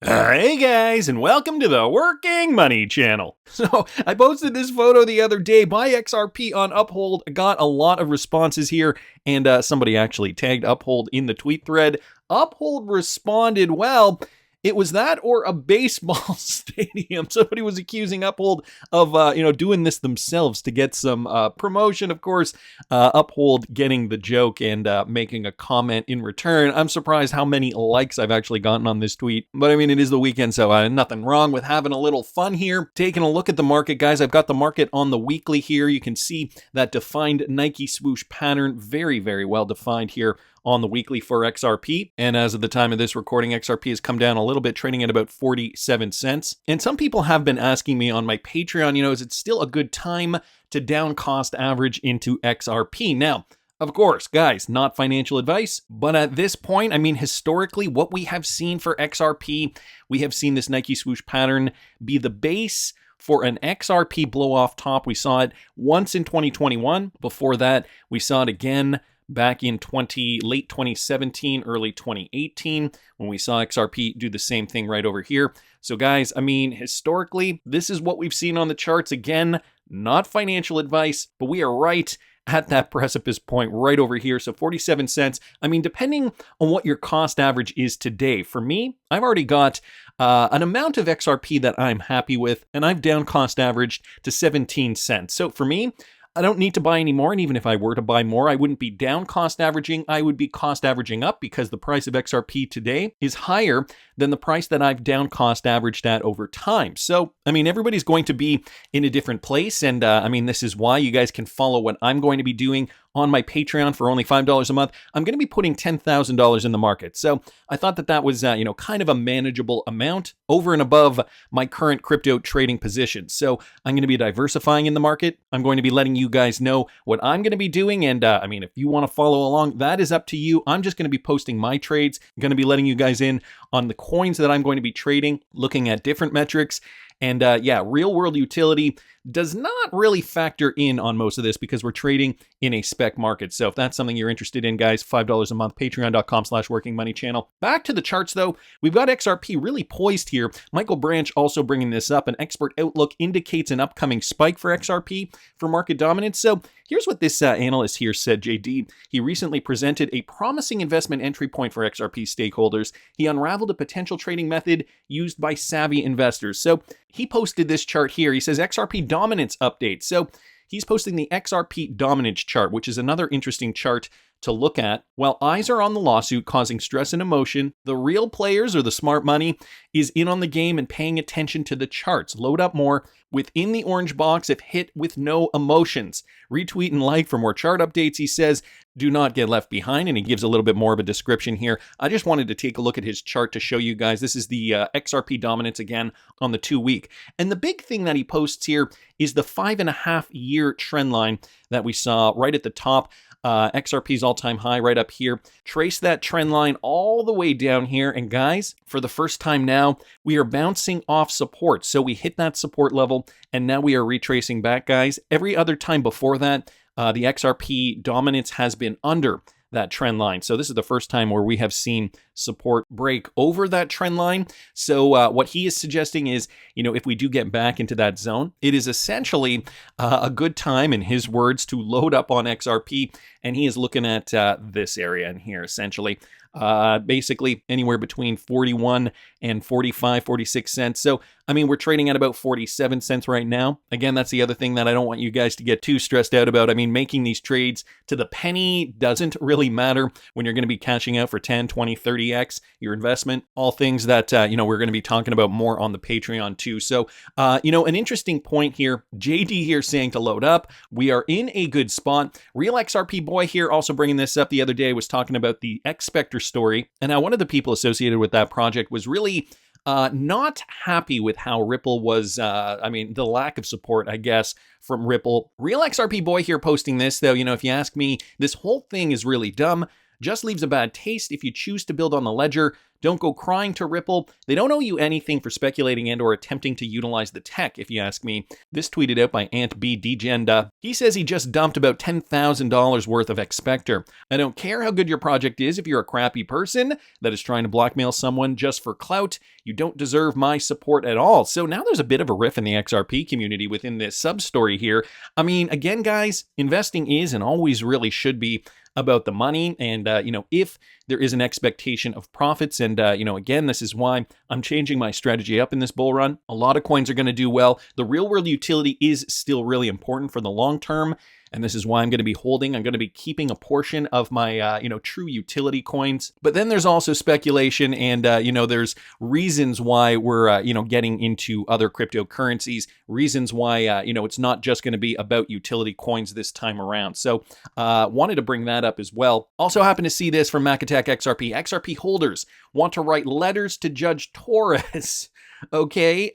Hey guys, and welcome to the Working Money channel. So I posted this photo the other day by XRP on Uphold, got a lot of responses here, and somebody actually tagged Uphold in the tweet thread. Uphold responded, well, it was that or a baseball stadium. Somebody was accusing Uphold of, doing this themselves to get some promotion. Of course, Uphold getting the joke and making a comment in return. I'm surprised how many likes I've actually gotten on this tweet. But I mean, it is the weekend, so nothing wrong with having a little fun here. Taking a look at the market, guys. I've got the market on the weekly here. You can see that defined Nike swoosh pattern, very, very well defined here on the weekly for XRP. And as of the time of this recording, XRP has come down a little bit, trading at about 47 cents. And some people have been asking me on my Patreon, is it still a good time to down cost average into XRP? Now, of course, guys, not financial advice, but at this point, I mean, historically, what we have seen for XRP, we have seen this Nike swoosh pattern be the base for an XRP blow off top. We saw it once in 2021. Before that, we saw it again back in late 2017, early 2018, when we saw XRP do the same thing right over here. So guys, I mean, historically, this is what we've seen on the charts. Again, not financial advice, but we are right at that precipice point right over here. So 47 cents. I mean, depending on what your cost average is today, for me, I've already got an amount of XRP that I'm happy with, and I've down cost averaged to 17 cents. So for me, I don't need to buy any more, and even if I were to buy more, I wouldn't be down cost averaging, I would be cost averaging up because the price of XRP today is higher than the price that I've down cost averaged at over time. So, I mean, everybody's going to be in a different place, and I mean, this is why you guys can follow what I'm going to be doing on my Patreon for only $5 a month. I'm going to be putting $10,000 in the market. So I thought that that was, kind of a manageable amount over and above my current crypto trading position. So I'm going to be diversifying in the market. I'm going to be letting you guys know what I'm going to be doing. And I mean, if you want to follow along, that is up to you. I'm just going to be posting my trades. I'm going to be letting you guys in on the coins that I'm going to be trading, looking at different metrics. And real world utility does not really factor in on most of this because we're trading in a spec market. So if that's something you're interested in, guys, $5 a month, patreon.com/workingmoneychannel. Back to the charts though, we've got XRP really poised here. Michael Branch also bringing this up. An expert outlook indicates an upcoming spike for XRP for market dominance. So here's what this analyst here said, JD. He recently presented a promising investment entry point for XRP stakeholders. He unraveled a potential trading method used by savvy investors. So he posted this chart here. He says XRP dominance update. So he's posting the XRP dominance chart, which is another interesting chart to look at. While eyes are on the lawsuit causing stress and emotion, the real players or the smart money is in on the game and paying attention to the charts. Load up more within the orange box if hit with no emotions. Retweet and like for more chart updates. He says, do not get left behind. And he gives a little bit more of a description here. I just wanted to take a look at his chart to show you guys. This is the XRP dominance again on the 2-week. And the big thing that he posts here is the 5.5-year trend line that we saw right at the top. XRP's all-time high right up here. Trace that trend line all the way down here. And guys, for the first time now, we are bouncing off support. So we hit that support level and now we are retracing back, guys. Every other time before that, the XRP dominance has been under that trend line. So this is the first time where we have seen support break over that trend line. So what he is suggesting is, if we do get back into that zone, it is essentially a good time, in his words, to load up on XRP. And he is looking at this area in here, essentially. Basically anywhere between 41 and 45, 46 cents. So, I mean, we're trading at about 47 cents right now. Again, that's the other thing that I don't want you guys to get too stressed out about. I mean, making these trades to the penny doesn't really matter when you're going to be cashing out for 10, 20, 30x your investment. All things that, we're going to be talking about more on the Patreon too. So, an interesting point here, JD here saying to load up. We are in a good spot. Real XRP boy here also bringing this up the other day, was talking about the X Spectre story. And now one of the people associated with that project was really not happy with how Ripple was, the lack of support, I guess, from Ripple. Real XRP boy here posting this, though, if you ask me, this whole thing is really dumb. Just leaves a bad taste. If you choose to build on the ledger, Don't go crying to Ripple. They don't owe you anything for speculating and or attempting to utilize the tech, if you ask me. This tweeted out by Ant B. Degenda. He says he just dumped about $10,000 worth of Expector. I don't care how good your project is if you're a crappy person that is trying to blackmail someone just for clout. You don't deserve my support at all. So now there's a bit of a riff in the XRP community within this sub-story here. I mean, again, guys, investing is and always really should be about the money. And, if there is an expectation of profits, and, again, this is why I'm changing my strategy up in this bull run. A lot of coins are going to do well. The real world utility is still really important for the long term. And this is why I'm going to be holding. I'm going to be keeping a portion of my, true utility coins. But then there's also speculation and, there's reasons why we're, getting into other cryptocurrencies, reasons why, it's not just going to be about utility coins this time around. So wanted to bring that up as well. Also happened to see this from Attack XRP. XRP holders want to write letters to Judge Torres. Okay.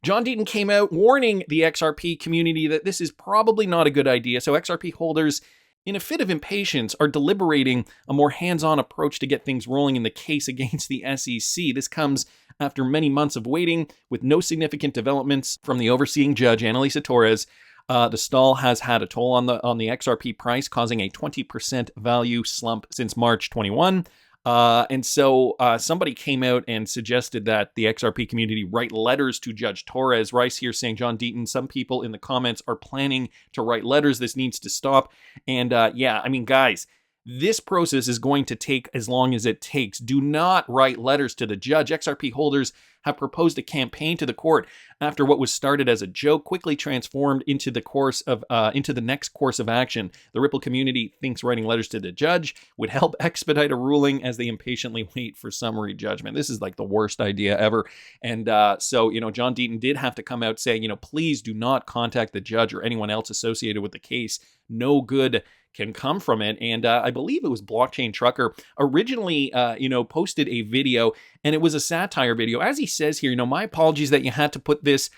John Deaton came out warning the XRP community that this is probably not a good idea. So XRP holders, in a fit of impatience, are deliberating a more hands-on approach to get things rolling in the case against the SEC. This comes after many months of waiting with no significant developments from the overseeing judge, Annalisa Torres. The stall has had a toll on the XRP price, causing a 20% value slump since March 21. And so somebody came out and suggested that the XRP community write letters to Judge Torres. Rice here saying, John Deaton, some people in the comments are planning to write letters. This needs to stop. And guys, this process is going to take as long as it takes. Do not write letters to the judge. XRP holders have proposed a campaign to the court after what was started as a joke quickly transformed into the next course of action. The Ripple community thinks writing letters to the judge would help expedite a ruling as they impatiently wait for summary judgment. This is like the worst idea ever. And so John Deaton did have to come out saying, please do not contact the judge or anyone else associated with the case. No good can come from it. And I believe it was Blockchain Trucker originally, posted a video, and it was a satire video. As he says here, my apologies that you had to put this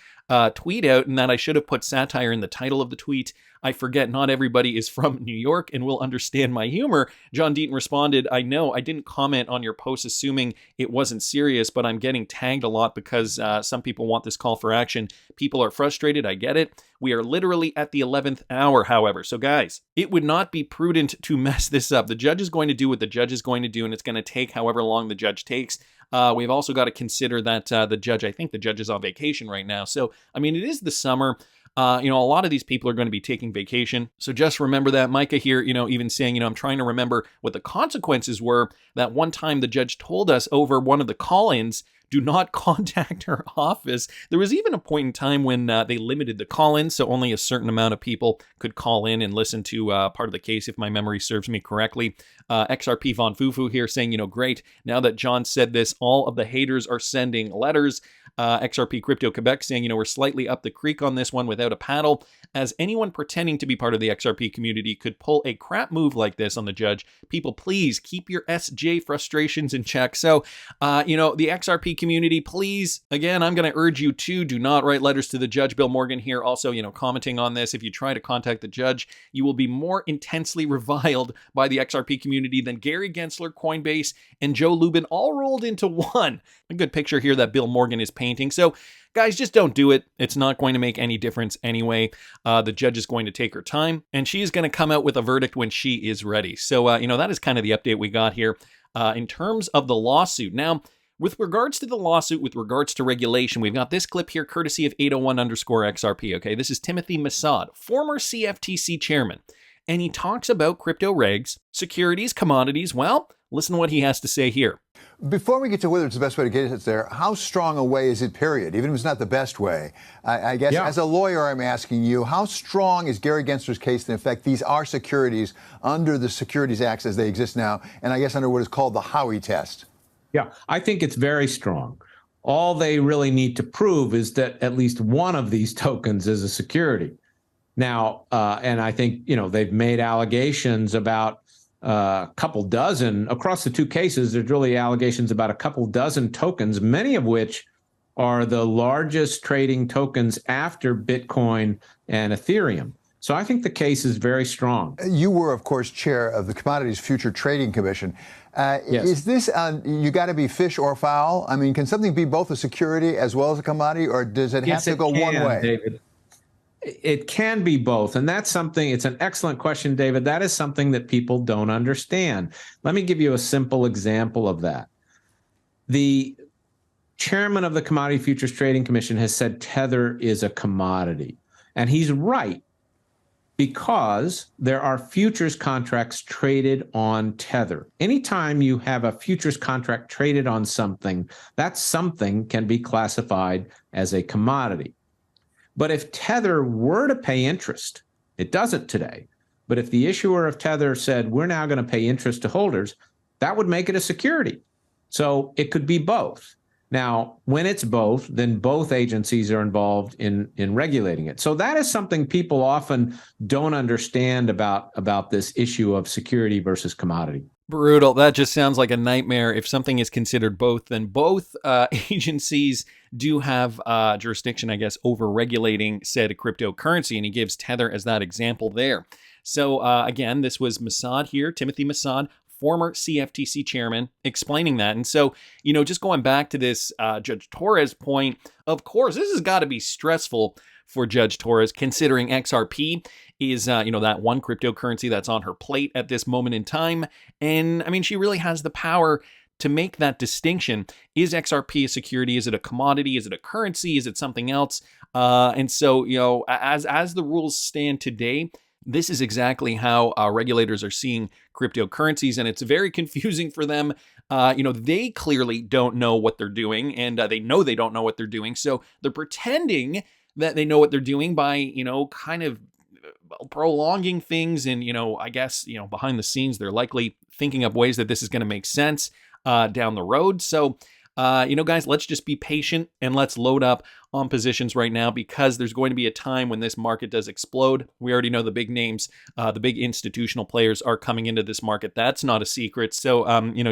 tweet out and that I should have put satire in the title of the tweet. I forget not everybody is from New York and will understand my humor. John Deaton responded, I know I didn't comment on your post assuming it wasn't serious, but I'm getting tagged a lot because some people want this call for action. People are frustrated. I get it. We are literally at the 11th hour, however. So guys, it would not be prudent to mess this up. The judge is going to do what the judge is going to do, and it's going to take however long the judge takes. We've also got to consider that I think the judge is on vacation right now. So, it is the summer. A lot of these people are going to be taking vacation. So just remember that. Micah here, even saying, I'm trying to remember what the consequences were. That one time the judge told us over one of the call-ins, do not contact her office. There was even a point in time when they limited the call-in, so only a certain amount of people could call in and listen to part of the case, if my memory serves me correctly. XRP Von Fufu here saying, great. Now that John said this, all of the haters are sending letters. XRP Crypto Quebec saying, we're slightly up the creek on this one without a paddle, as anyone pretending to be part of the XRP community could pull a crap move like this on the judge. People, please keep your SJ frustrations in check. So, the XRP community, please, again, I'm going to urge you to do not write letters to the judge. Bill Morgan here also, commenting on this. If you try to contact the judge, you will be more intensely reviled by the XRP community than Gary Gensler, Coinbase, and Joe Lubin all rolled into one. A good picture here that Bill Morgan is painting. So, guys, just don't do it. It's not going to make any difference anyway. The judge is going to take her time, and she is going to come out with a verdict when she is ready. So, that is kind of the update we got here in terms of the lawsuit. Now, with regards to the lawsuit, with regards to regulation, we've got this clip here courtesy of 801_XRP. Okay, this is Timothy Massad, former CFTC chairman, and he talks about crypto regs, securities, commodities. Well, listen to what he has to say here. Before we get to whether it's the best way to get it there, how strong a way is it, period? Even if it's not the best way. I guess as a lawyer, I'm asking you, how strong is Gary Gensler's case in effect? These are securities under the Securities Acts as they exist now, and I guess under what is called the Howey test. Yeah, I think it's very strong. All they really need to prove is that at least one of these tokens is a security. Now, and I think, they've made allegations about a couple dozen, across the two cases, there's really allegations about a couple dozen tokens, many of which are the largest trading tokens after Bitcoin and Ethereum. So I think the case is very strong. You were, of course, chair of the Commodities Future Trading Commission. Yes. Is this, you got to be fish or fowl? I mean, can something be both a security as well as a commodity, or does it have to go one way? David. It can be both. And that's something, it's an excellent question, David. That is something that people don't understand. Let me give you a simple example of that. The chairman of the Commodity Futures Trading Commission has said Tether is a commodity. And he's right, because there are futures contracts traded on Tether. Anytime you have a futures contract traded on something, that something can be classified as a commodity. But if Tether were to pay interest, it doesn't today, but if the issuer of Tether said, we're now going to pay interest to holders, that would make it a security. So it could be both. Now, when it's both, then both agencies are involved in regulating it. So that is something people often don't understand about this issue of security versus commodity. Brutal. That just sounds like a nightmare. If something is considered both, then both agencies do have jurisdiction, I guess, over regulating said cryptocurrency. And he gives Tether as that example there. So again, this was Massad here, Timothy Massad, former CFTC chairman, explaining that. And so, just going back to this Judge Torres point, of course, this has got to be stressful for Judge Torres, considering XRP is, that one cryptocurrency that's on her plate at this moment in time. And I mean, she really has the power to make that distinction. Is XRP a security? Is it a commodity? Is it a currency? Is it something else? And so, as the rules stand today, this is exactly how regulators are seeing cryptocurrencies, and it's very confusing for them. They clearly don't know what they're doing, and they know they don't know what they're doing. So they're pretending that they know what they're doing by, kind of prolonging things. And, I guess, behind the scenes, they're likely thinking up ways that this is going to make sense down the road. So, guys, let's just be patient and let's load up on positions right now, because there's going to be a time when this market does explode. We already know the big names, the big institutional players are coming into this market. That's not a secret. So,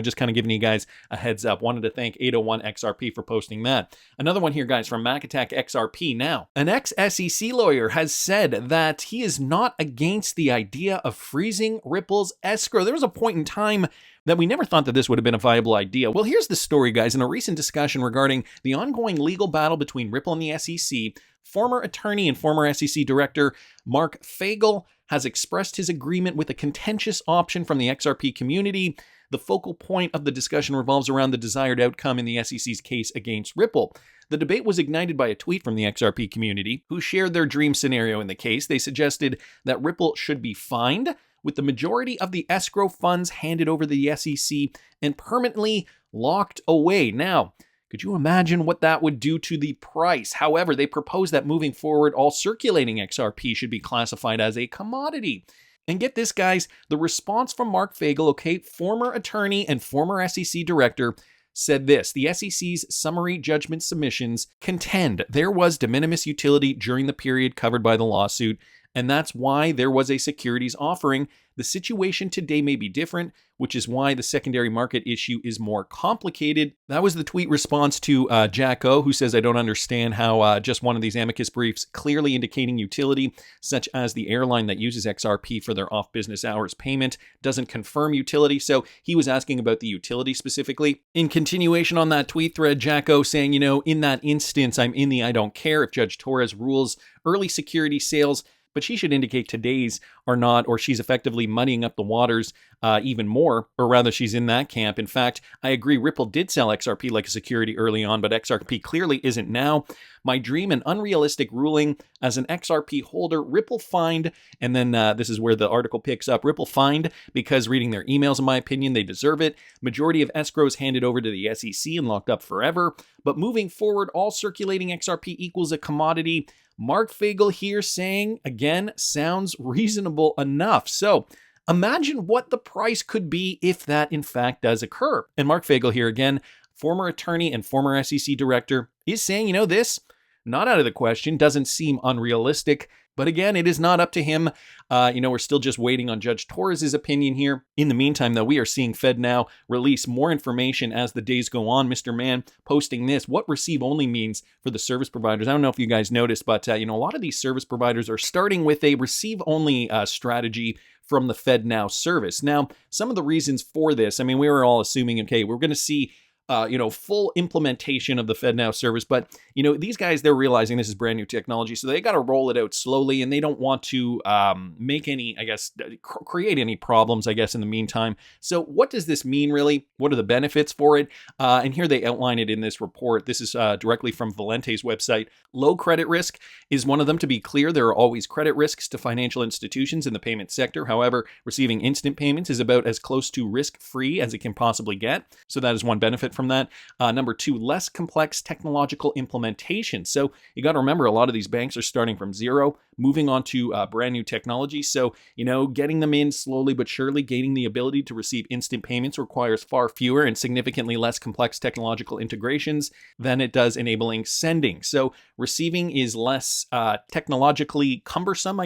just kind of giving you guys a heads up. Wanted to thank 801 XRP for posting that. Another one here, guys, from Attack XRP. Now, an ex-SEC lawyer has said that he is not against the idea of freezing Ripple's escrow. There was a point in time that we never thought that this would have been a viable idea. Well, here's the story, guys. In a recent discussion regarding the ongoing legal battle between Ripple and the SEC, former attorney and former SEC director Mark Fagel has expressed his agreement with a contentious option from the XRP community. The focal point of the discussion revolves around the desired outcome in the SEC's case against Ripple. The debate was ignited by a tweet from the XRP community, who shared their dream scenario in the case. They suggested that Ripple should be fined, with the majority of the escrow funds handed over to the SEC and permanently locked away. Now, could you imagine what that would do to the price? However, they propose that moving forward, all circulating XRP should be classified as a commodity. And get this, guys, the response from Mark Fagel, former attorney and former SEC director, said this: the SEC's summary judgment submissions contend there was de minimis utility during the period covered by the lawsuit, and that's why there was a securities offering. The situation today may be different, which is why the secondary market issue is more complicated. That was the tweet response to Jack O, who says, I don't understand how just one of these amicus briefs clearly indicating utility, such as the airline that uses XRP for their off-business hours payment, doesn't confirm utility. So he was asking about the utility specifically. In continuation on that tweet thread, Jack O saying, in that instance, I'm in the I don't care if Judge Torres rules early security sales, but she should indicate today's are not, or she's effectively muddying up the waters even more, or rather she's in that camp. In fact, I agree Ripple did sell XRP like a security early on, but XRP clearly isn't now. My dream and unrealistic ruling as an XRP holder, Ripple fined, and then this is where the article picks up, Ripple fined because reading their emails, in my opinion, they deserve it. Majority of escrows handed over to the SEC and locked up forever, but moving forward, all circulating XRP equals a commodity. Mark Fagel here saying, again, sounds reasonable enough. So imagine what the price could be if that in fact does occur. And Mark Fagel here again, former attorney and former SEC director, is saying, this, not out of the question, doesn't seem unrealistic. But again, it is not up to him. We're still just waiting on Judge Torres' opinion here. In the meantime, though, we are seeing FedNow release more information as the days go on. Mr. Mann posting this, what receive only means for the service providers. I don't know if you guys noticed, but a lot of these service providers are starting with a receive only strategy from the FedNow service. Now, some of the reasons for this, I mean, we were all assuming, okay, we're going to see full implementation of the FedNow service. But, these guys, they're realizing this is brand new technology, so they got to roll it out slowly, and they don't want to make any, create any problems, in the meantime. So what does this mean, really? What are the benefits for it? And here they outline it in this report. This is directly from Valente's website. Low credit risk is one of them. To be clear, there are always credit risks to financial institutions in the payment sector. However, receiving instant payments is about as close to risk-free as it can possibly get. So that is one benefit from that. Number two, less complex technological implementation. So you got to remember, a lot of these banks are starting from zero, moving on to brand new technology. So, getting them in slowly but surely, gaining the ability to receive instant payments requires far fewer and significantly less complex technological integrations than it does enabling sending. So receiving is less technologically cumbersome,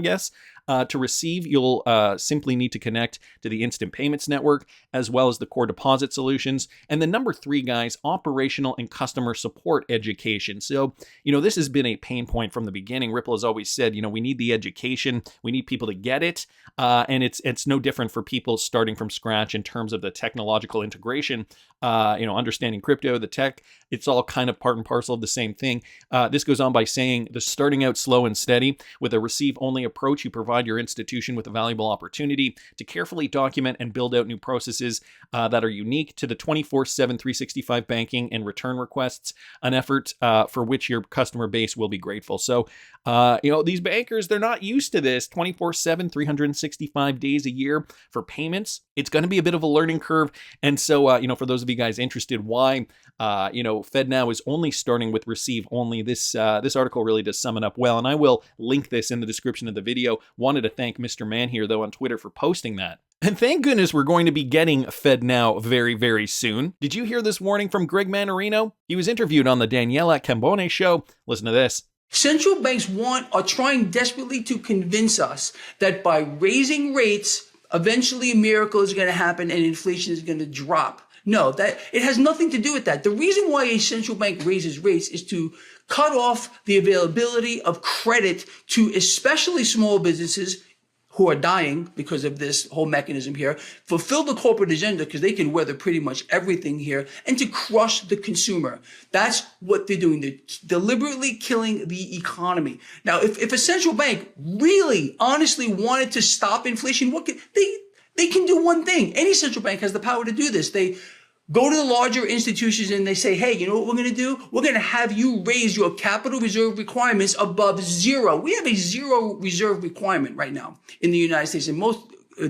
To receive, you'll simply need to connect to the instant payments network as well as the core deposit solutions. And then number three, guys, operational and customer support education. So, this has been a pain point from the beginning. Ripple has always said, we need the education. We need people to get it. And it's no different for people starting from scratch in terms of the technological integration, understanding crypto, the tech. It's all kind of part and parcel of the same thing. This goes on by saying the starting out slow and steady with a receive-only approach, you provide your institution with a valuable opportunity to carefully document and build out new processes that are unique to the 24/7, 365 banking and return requests, an effort for which your customer base will be grateful. So, these bankers, they're not used to this 24/7, 365 days a year for payments. It's going to be a bit of a learning curve. And so, for those of you guys interested, why, FedNow is only starting with receive only, this article really does sum it up well. And I will link this in the description of the video. Wanted to thank Mr. Man here, though, on Twitter for posting that. And thank goodness we're going to be getting FedNow very, very soon. Did you hear this warning from Greg Manorino? He was interviewed on the Daniela Cambone show. Listen to this. Central banks are trying desperately to convince us that by raising rates, eventually a miracle is going to happen and inflation is going to drop. No, that it has nothing to do with that. The reason why a central bank raises rates is to cut off the availability of credit to especially small businesses who are dying because of this whole mechanism here, fulfill the corporate agenda because they can weather pretty much everything here, and to crush the consumer. That's what they're doing. They're deliberately killing the economy. Now, if a central bank really, honestly wanted to stop inflation, they can do one thing. Any central bank has the power to do this. They go to the larger institutions and they say, hey, you know what we're going to do? We're going to have you raise your capital reserve requirements above zero. We have a zero reserve requirement right now in the United States and most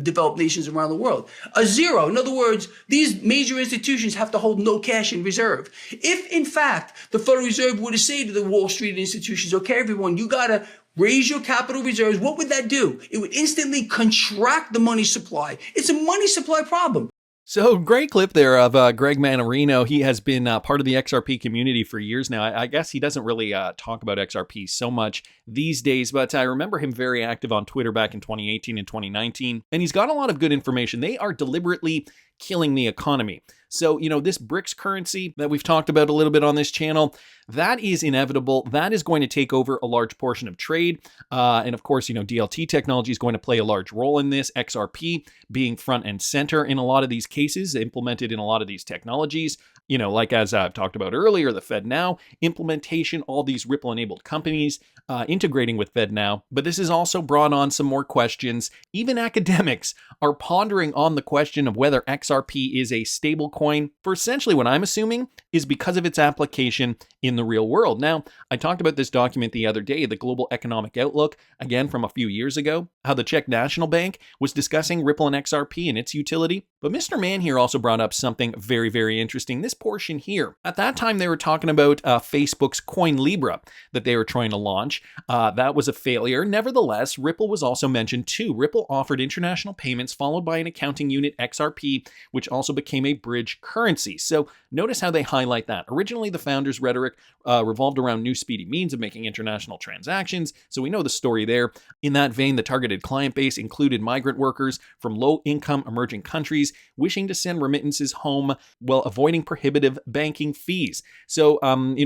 developed nations around the world. A zero. In other words, these major institutions have to hold no cash in reserve. If, in fact, the Federal Reserve were to say to the Wall Street institutions, okay, everyone, you got to raise your capital reserves, what would that do? It would instantly contract the money supply. It's a money supply problem. So great clip there of Greg Manorino. He has been part of the XRP community for years now. I guess he doesn't really talk about XRP so much these days, but I remember him very active on Twitter back in 2018 and 2019. And he's got a lot of good information. They are deliberately killing the economy. So, this BRICS currency that we've talked about a little bit on this channel, that is inevitable. That is going to take over a large portion of trade. And of course, DLT technology is going to play a large role in this. XRP being front and center in a lot of these cases, implemented in a lot of these technologies. Like as I've talked about earlier, the FedNow implementation, all these Ripple-enabled companies integrating with FedNow. But this has also brought on some more questions. Even academics are pondering on the question of whether XRP is a stablecoin for essentially what I'm assuming is because of its application in the real world. Now, I talked about this document the other day, the Global Economic Outlook, again from a few years ago, how the Czech National Bank was discussing Ripple and XRP and its utility. But Mr. Man here also brought up something very, very interesting. This portion here. At that time, they were talking about Facebook's Coin Libra that they were trying to launch. That was a failure. Nevertheless, Ripple was also mentioned too. Ripple offered international payments followed by an accounting unit, XRP, which also became a bridge currency. So notice how they highlight that. Originally, the founders' rhetoric revolved around new speedy means of making international transactions, so we know the story there. In that vein, the targeted client base included migrant workers from low-income emerging countries wishing to send remittances home while avoiding prohibitive banking fees. So,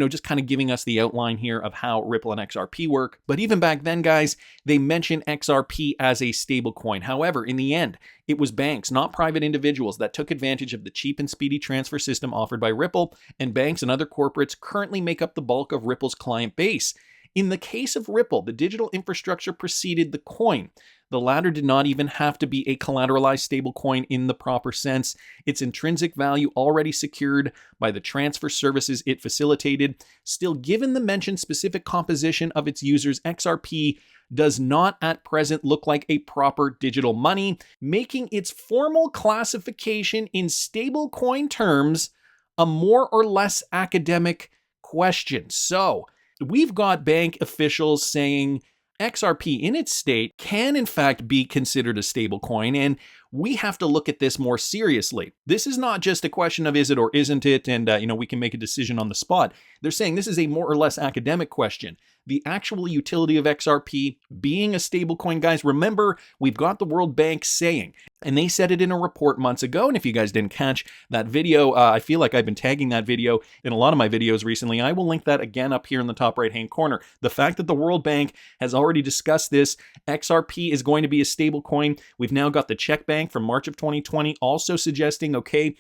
just kind of giving us the outline here of how Ripple and XRP work. But even back then, guys, they mentioned XRP as a stablecoin. However, in the end, it was banks, not private individuals, that took advantage of the cheap and speedy transfer system offered by Ripple, and banks and other corporates currently make up the bulk of Ripple's client base. In the case of Ripple, the digital infrastructure preceded the coin. The latter did not even have to be a collateralized stablecoin in the proper sense. Its intrinsic value already secured by the transfer services it facilitated. Still, given the mentioned specific composition of its users, XRP does not at present look like a proper digital money, making its formal classification in stablecoin terms a more or less academic question. So, we've got bank officials saying XRP in its state can in fact be considered a stablecoin, and we have to look at this more seriously. This is not just a question of is it or isn't it, and we can make a decision on the spot. They're saying this is a more or less academic question. The actual utility of XRP being a stablecoin, guys, remember, we've got the World Bank saying, and they said it in a report months ago, and if you guys didn't catch that video, I feel like I've been tagging that video in a lot of my videos recently. I will link that again up here in the top right-hand corner. The fact that the World Bank has already discussed this, XRP is going to be a stablecoin. We've now got the Czech Bank from March of 2020 also suggesting, okay,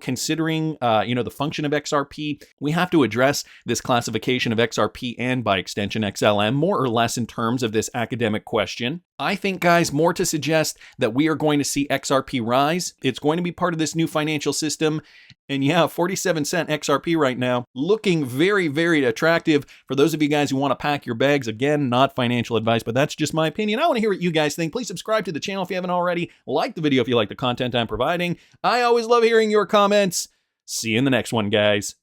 considering, the function of XRP, we have to address this classification of XRP and by extension XLM, more or less in terms of this academic question. I think, guys, more to suggest that we are going to see XRP rise. It's going to be part of this new financial system. And yeah, 47-cent XRP right now, looking very, very attractive for those of you guys who want to pack your bags. Again, not financial advice, but that's just my opinion. I want to hear what you guys think. Please subscribe to the channel if you haven't already. Like the video if you like the content I'm providing. I always love hearing your comments. See you in the next one, guys.